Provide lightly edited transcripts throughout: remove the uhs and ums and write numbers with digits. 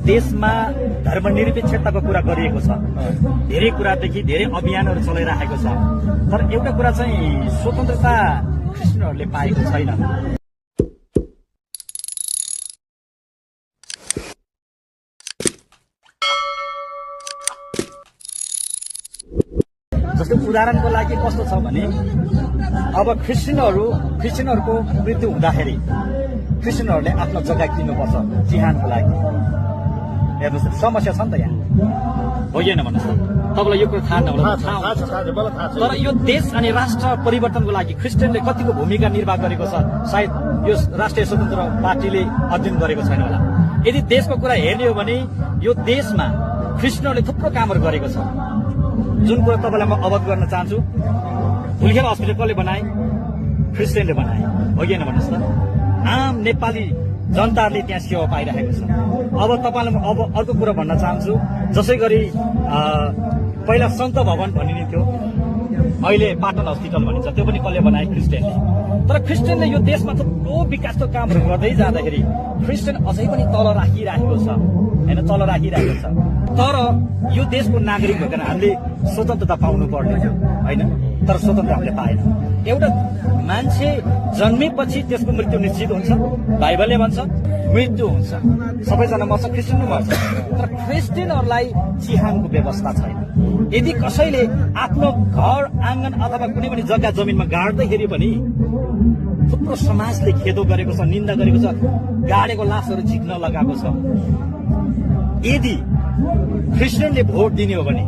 देशमा धर्मनिरपेक्षताको कुरा गरिएको छ, धेरै कुरादेखि धेरै अभियानहरू चलाइरहेको छ, तर एउटा कुरा चाहिँ स्वतन्त्रता क्रिस्चियनहरूले पाएको छैन। जस्तो उदाहरणको लागि कस्तो छ भने अब क्रिस्चियनहरूको मृत्यु हुँदाखेरि क्रिस्चियनहरूले आफ्नो जग्गा किन्नुपर्छ चिहानको लागि। हेर्नुहोस् समस्या छ नि त यहाँ, होइन भन्नुहोस् त। तपाईँलाई यो कुरा थाहा नहोला, तर यो देश अनि राष्ट्र परिवर्तनको लागि क्रिस्चियनले कतिको भूमिका निर्वाह गरेको छ सायद यो राष्ट्रिय स्वतन्त्र पार्टीले अध्ययन गरेको छैन होला। यदि देशको कुरा हेर्ने हो भने यो देशमा क्रिस्चियनहरूले थुप्रो कामहरू गरेको छ, जुन कुरा तपाईँलाई म अवगत गर्न चाहन्छु। भुलखेल हस्पिटल कसले बनाए? क्रिस्चियनले बनाए, होइन भन्नुहोस् त। आम नेपाली जनताहरूले त्यहाँ सेवा पाइरहेको छ। अब तपाईँलाई म अब अर्को कुरा भन्न चाहन्छु, जसै गरी पहिला सन्त भवन भनिने थियो, अहिले पाटन हस्पिटल भनिन्छ, त्यो पनि कसले बनाए? क्रिस्चियनले। तर क्रिस्चियनले यो देशमा थुप्रो विकासको कामहरू गर्दै जाँदाखेरि क्रिस्चियन अझै पनि तल राखिरहेको छ, होइन, तल राखिरहेको छ। तर यो देशको नागरिक भएर हामीले स्वतन्त्रता पाउनु पर्ने होइन, तर स्वतन्त्र हामीले पाएन। एउटा मान्छे जन्मेपछि त्यसको मृत्यु निश्चित हुन्छ, बाइबलले भन्छ मृत्यु हुन्छ, सबैजना मर्छ, क्रिस्चियन पनि मर्छ, तर क्रिस्चियनहरूलाई चिहानको व्यवस्था छैन। यदि कसैले आफ्नो घर आँगन अथवा कुनै पनि जग्गा जमिनमा गाड्दाखेरि पनि थुप्रो समाजले खेदो गरेको छ, निन्दा गरेको छ, गाडेको लासहरू झिक्न लगाएको छ। यदि क्रिस्चियनले भोट दिने हो भने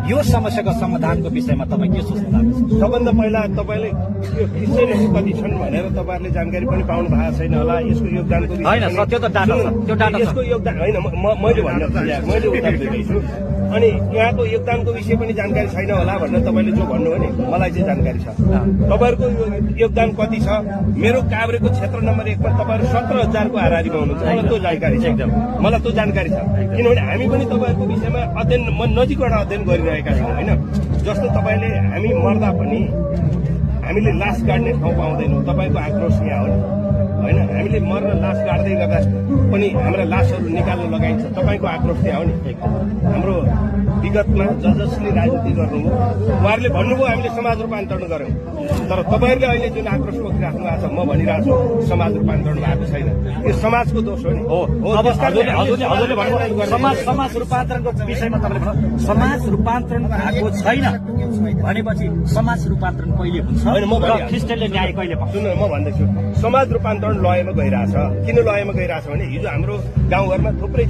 यो समस्याको समाधानको विषयमा तपाईँ के सोच्नु भएको छ? सबभन्दा पहिला तपाईँले क्रिस्चियनहरू कति छन् भनेर तपाईँहरूले जानकारी पनि पाउनु भएको छैन होला। यसको योगदानको होइन, त्यो त डाटा छ, त्यो डाटा यसको योगदान होइन, मैले मैले उत्तर दिँदैछु। अनि यहाँको योगदानको विषय पनि जानकारी छैन होला भनेर तपाईँले जो भन्नुभयो नि, मलाई चाहिँ जानकारी छ। तपाईँहरूको योगदान कति छ? मेरो काभ्रेको क्षेत्र नम्बर 1 मा तपाईँहरू 17,000 को हाराहारीमा हुनुहुन्छ, मलाई त्यो जानकारी छ, एकदम मलाई त्यो जानकारी छ। किनभने हामी पनि तपाईँहरूको विषयमा अध्ययन नजिकबाट अध्ययन गरिरहेका छौँ, होइन। जस्तो तपाईँले हामी मर्दा पनि हामीले लास गाड्ने ठाउँ पाउँदैनौँ, तपाईँको आक्रोश यहाँ हो नि, होइन। हामीले मर्न लास गाड्दै गर्दा पनि हाम्रा लासहरू निकाल्न लगाइन्छ, तपाईँको आक्रोश त्यहाँ हो नि। हाम्रो विगतमा जसले राजनीति गर्नुभयो उहाँहरूले भन्नुभयो हामीले समाज रूपान्तरण गर्यौँ, तर तपाईँहरूले अहिले जुन आक्रोश पोखिराख्नु भएको छ, म भनिरहेको छु समाज रूपान्तरण भएको छैन। यो समाजको दोष हो नि। अब हजुरले भन्नुभयो समाज रूपान्तरणको विषयमा तपाईँले समाज रूपान्तरण भएको छैन भनेपछि समाज रूपान्तरण कहिले हुन्छ? क्रिस्चियनले न्याय कहिले पाउँछ? सुन्नु, म भन्दैछु समाज रूपान्तरण लयमा गइरहेछ। किन लयमा गइरहेछ भने हिजो हाम्रो गाउँघरमा थुप्रै